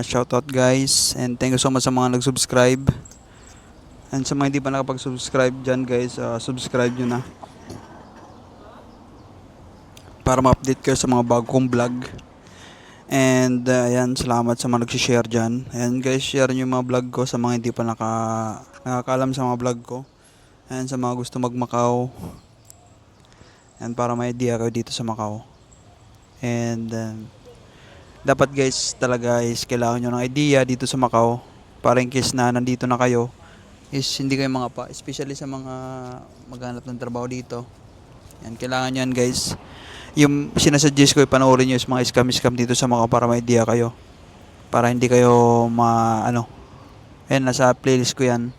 Shoutout guys, and thank you so much sa mga nag-subscribe. And sa mga hindi pa nakapag-subscribe dyan guys, subscribe nyo na para ma-update kayo sa mga bagong vlog. And ayan, salamat sa mga nag-share dyan. And guys, share nyo yung mga vlog ko sa mga hindi pa nakakaalam sa mga vlog ko. And sa mga gusto mag-Macau. And para may idea kayo dito sa Macau. And dapat guys talaga is kailangan nyo ng idea dito sa Macau. Para in case na nandito na kayo, is hindi kayo mga pa. Especially sa mga maghanap ng trabaho dito. Yan, kailangan yan guys. Yung sinasuggest ko, panoorin nyo yung mga scam dito sa Macau para may idea kayo. Para hindi kayo ayan, nasa playlist ko yan.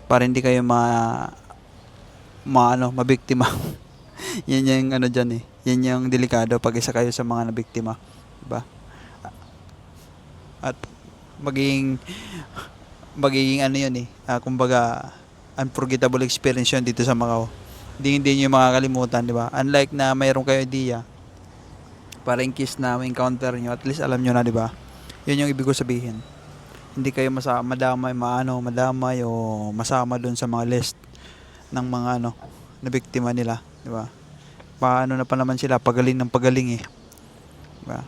Para hindi kayo mabiktima. Yan yung dyan eh. Yan yung delikado pag isa kayo sa mga nabiktima. Diba? At magiging yun eh. Kumbaga, unforgettable experience yun dito sa Macau. Hindi nyo makakalimutan, di ba? Unlike na mayroon kayo idea, para in case na may encounter nyo, at least alam nyo na, di ba? Yun yung ibig ko sabihin. Hindi kayo madamay o masama dun sa mga list ng mga na biktima nila, di ba? Paano na pa naman sila, pagaling ng pagaling eh. Di ba?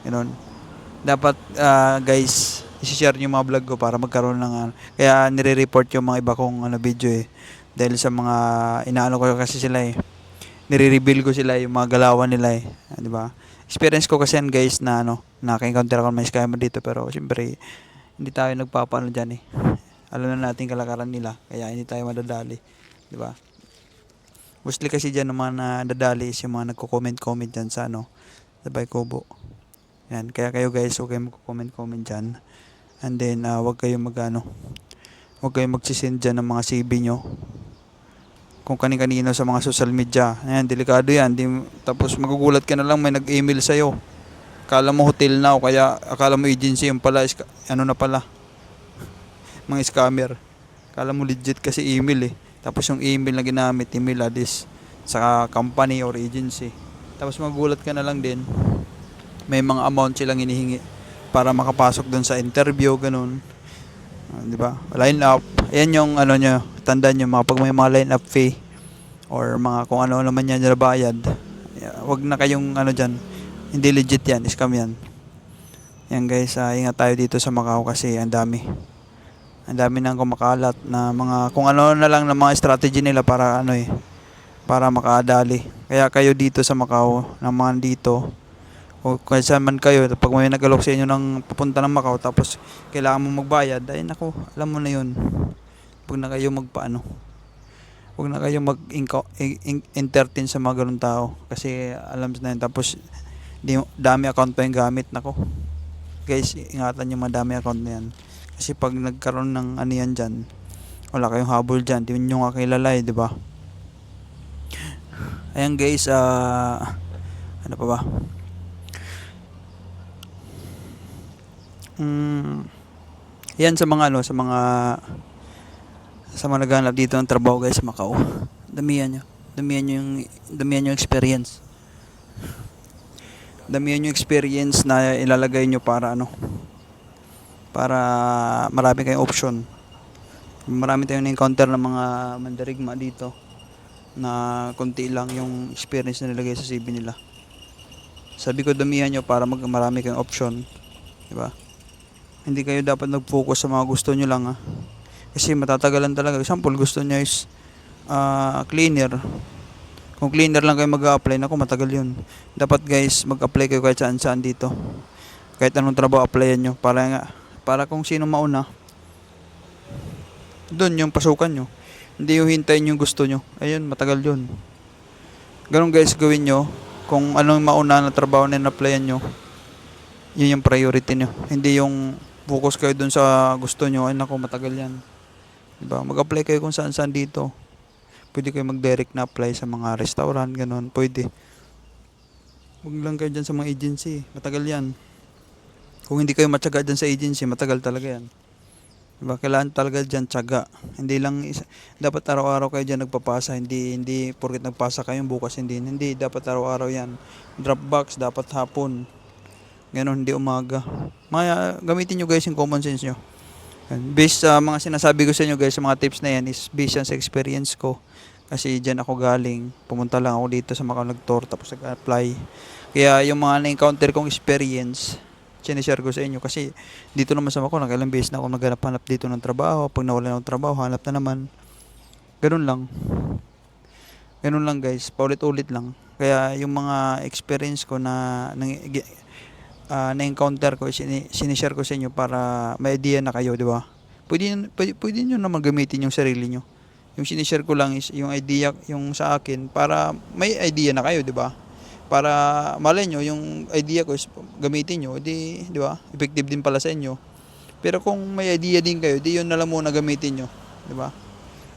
Ganun. Dapat guys, i-share nyo yung mga vlog ko para magkaroon ng kaya nire-report yung mga iba kong video eh. Dahil sa mga inaano ko kasi sila eh. Nire-reveal ko sila yung mga galawan nila eh. Di ba? Experience ko kasi yan guys na naka-encounter ako ng mga scammer dito, pero siyempre hindi tayo nagpapaano diyan eh. Alam na natin kalakaran nila, kaya hindi tayo madadali, di ba? Mostly kasi diyan ng mga nadadali is yung mga nagko-comment diyan sa sa Baykobo. Yan, kaya kayo guys, huwag kayong magko-comment diyan. And then huwag kayong huwag kayong magsisend diyan ng mga CV nyo kung kani-kanino sa mga social media. Ayan, delikado yan. Tapos magugulat ka na lang may nag-email sa'yo. Akala mo hotel na o kaya akala mo agency, yung pala na pala. Mga scammer. Akala mo legit kasi email eh. Tapos yung email na ginamit, email address sa company or agency. Tapos magugulat ka na lang din. May mga amount silang hinihingi para makapasok doon sa interview, ganun. Di ba? Line up. Ayan yung nyo, tandaan nyo pag may mga line up fee or mga kung ano naman yan na bayad. Wag na kayong dyan. Hindi legit yan, scam yan. Yan guys, ingat tayo dito sa Macau kasi ang dami nang kumakalat na mga kung ano na lang na mga strategy nila para para makadali. Kaya kayo dito sa Macau, naman dito o kung saan man kayo, pag may nag-alok sa inyo ng pupunta ng Macau tapos kailangan mo magbayad, ay nako, alam mo na yun. Huwag na kayo huwag na kayo entertain sa mga ganun tao kasi alam na yun. Tapos dami account pa yung gamit, nako guys, ingatan yung madami account na yan kasi pag nagkaroon ng yan dyan, wala kayong habol dyan, di nyo nga kilala di ba? Ayan guys, ano pa ba? Yan sa mga naghahanap dito ng trabaho guys sa Macau. Damihan nyo experience. Damihan nyo experience na ilalagay nyo para para marami kayong option. Marami tayong na-encounter ng mga mandirigma dito na konti lang yung experience na nilagay sa CV nila. Sabi ko damihan nyo para marami kayong option, di ba? Hindi kayo dapat nag-focus sa mga gusto nyo lang kasi matatagalan talaga. Example, gusto nyo is cleaner. Kung cleaner lang kayo mag-a-apply, matagal yun. Dapat guys, mag-apply kayo kahit saan dito. Kahit anong trabaho applyan nyo para kung sino mauna, doon yung pasukan nyo. Hindi yung hintayin yung gusto nyo. Ayun, matagal yun. Ganun guys, gawin nyo. Kung anong mauna na trabaho na in-applyan nyo, yun yung priority nyo. Hindi yung focus kayo dun sa gusto nyo, ay nako, matagal yan. Diba? Mag-apply kayo kung saan dito. Pwede kayo mag-direct na apply sa mga restaurant, ganun. Pwede. Huwag lang kayo dyan sa mga agency. Matagal yan. Kung hindi kayo matyaga dyan sa agency, matagal talaga yan. Diba? Kailangan talaga dyan tyaga. Hindi lang dapat araw-araw kayo dyan nagpapasa. Hindi porket nagpasa kayo bukas hindi. Dapat araw-araw yan. Dropbox dapat hapon. Ganun, hindi umaga. Gamitin nyo guys yung common sense nyo. Yan. Based sa mga sinasabi ko sa inyo guys, sa mga tips na yan is based yan sa experience ko. Kasi dyan ako galing, pumunta lang ako dito sa Macau nag-tour tapos nag-apply. Kaya yung mga na-encounter kong experience, sinishare ko sa inyo. Kasi dito naman sa Macau, nakailang beses na ako naghanap-hanap dito ng trabaho. Pag nawala ng trabaho, hanap na naman. Ganun lang. Ganun lang guys, paulit-ulit lang. Kaya yung mga experience ko na-encounter ko, sinishare ko sa inyo para may idea na kayo, di ba? Pwede nyo naman gamitin yung sarili nyo. Yung sinishare ko lang is yung idea, yung sa akin, para may idea na kayo, di ba? Para malay nyo, yung idea ko is gamitin nyo, di ba? Effective din pala sa inyo. Pero kung may idea din kayo, di yun na lang muna gamitin nyo, di ba?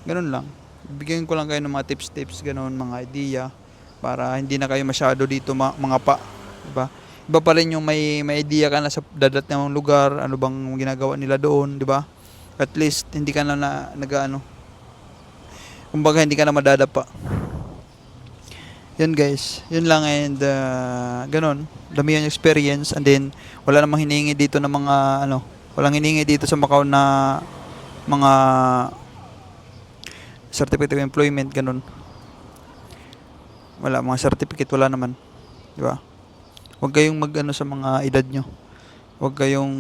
Ganun lang. Bigyan ko lang kayo ng mga tips, ganun, mga idea, para hindi na kayo masyado dito mga pa, di ba? Iba pa rin yung may idea ka na sa dadat ng lugar, ano bang ginagawa nila doon, di ba? At least hindi ka na nag-ano. Kumbaga hindi ka na madadapa. Yun guys, yun lang and ganun, dami yung experience and then wala namang hinihingi dito ng mga ano, walang hinihingi dito sa Macau na mga certificate of employment ganun. Wala mga certificate, wala naman, di ba? Huwag kayong mag-ano sa mga edad nyo. Huwag kayong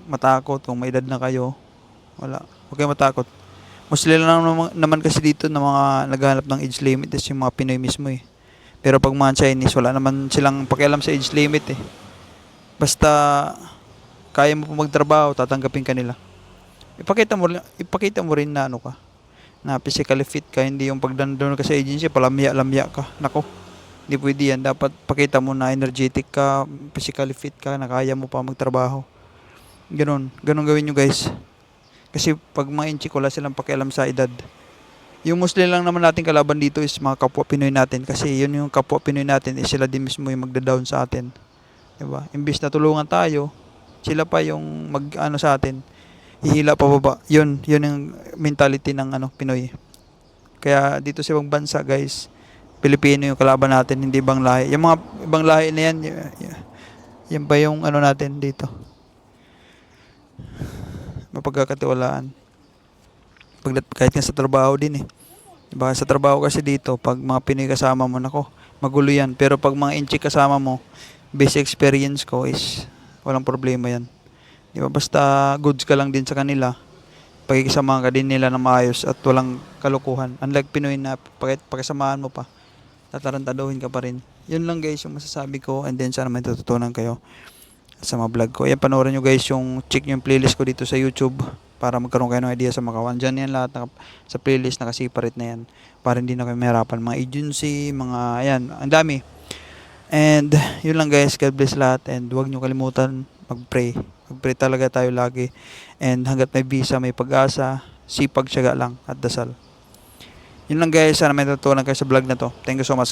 matakot kung may edad na kayo. Wala. Huwag kayong matakot. Mostly lang naman kasi dito na mga naghahanap ng age limit is yung mga Pinoy mismo eh. Pero pag mga Chinese, wala naman silang pakialam sa age limit eh. Basta kaya mo po magtrabaho, tatanggapin ka nila. Ipakita mo rin na ano ka, na physically fit ka, hindi yung pag nandun ka sa agency, palamya-lamya ka. Nako. Hindi pwede yan. Dapat pakita mo na energetic ka, physically fit ka, na kaya mo pa magtrabaho. Ganun. Ganun gawin nyo guys. Kasi pag mga inchik, wala silang pakialam sa edad. Yung Muslim lang naman natin kalaban dito is mga kapwa Pinoy natin. Kasi yun yung kapwa Pinoy natin is sila din mismo yung magda-down sa atin. Diba? Imbis na tulungan tayo, sila pa yung mag-ano sa atin. Hihila pa baba. Yun yung mentality ng Pinoy. Kaya dito sa ibang bansa guys, Pilipino yung kalaban natin, hindi ibang lahi. Yung mga ibang lahi na yan, yan ba yung natin dito? Mapagkakatiwalaan. Kahit nga sa trabaho din eh. Diba? Sa trabaho kasi dito, pag mga Pinoy kasama mo, nako, magulo yan. Pero pag mga inchik kasama mo, basic experience ko is, walang problema yan. Diba? Basta goods ka lang din sa kanila, pakikisamahan ka din nila na maayos at walang kalukuhan. Unlike Pinoy na pakisamahan mo pa, tatarantaduhin ka pa rin. Yun lang guys yung masasabi ko, and then sana may tututunan kayo sa mga vlog ko. Ayan, panoorin nyo guys check nyo yung playlist ko dito sa YouTube para magkaroon kayo ng idea sa Macau. Diyan yan lahat sa playlist, naka-separate na yan para hindi na kayo mahirapan. Mga agency, mga ayan, ang dami. And yun lang guys, God bless lahat, and huwag nyo kalimutan mag-pray. Mag-pray talaga tayo lagi, and hanggat may visa, may pag-asa, sipag, tiyaga lang at dasal. Yun lang guys, sana may natutunan kayo sa vlog na to. Thank you so much.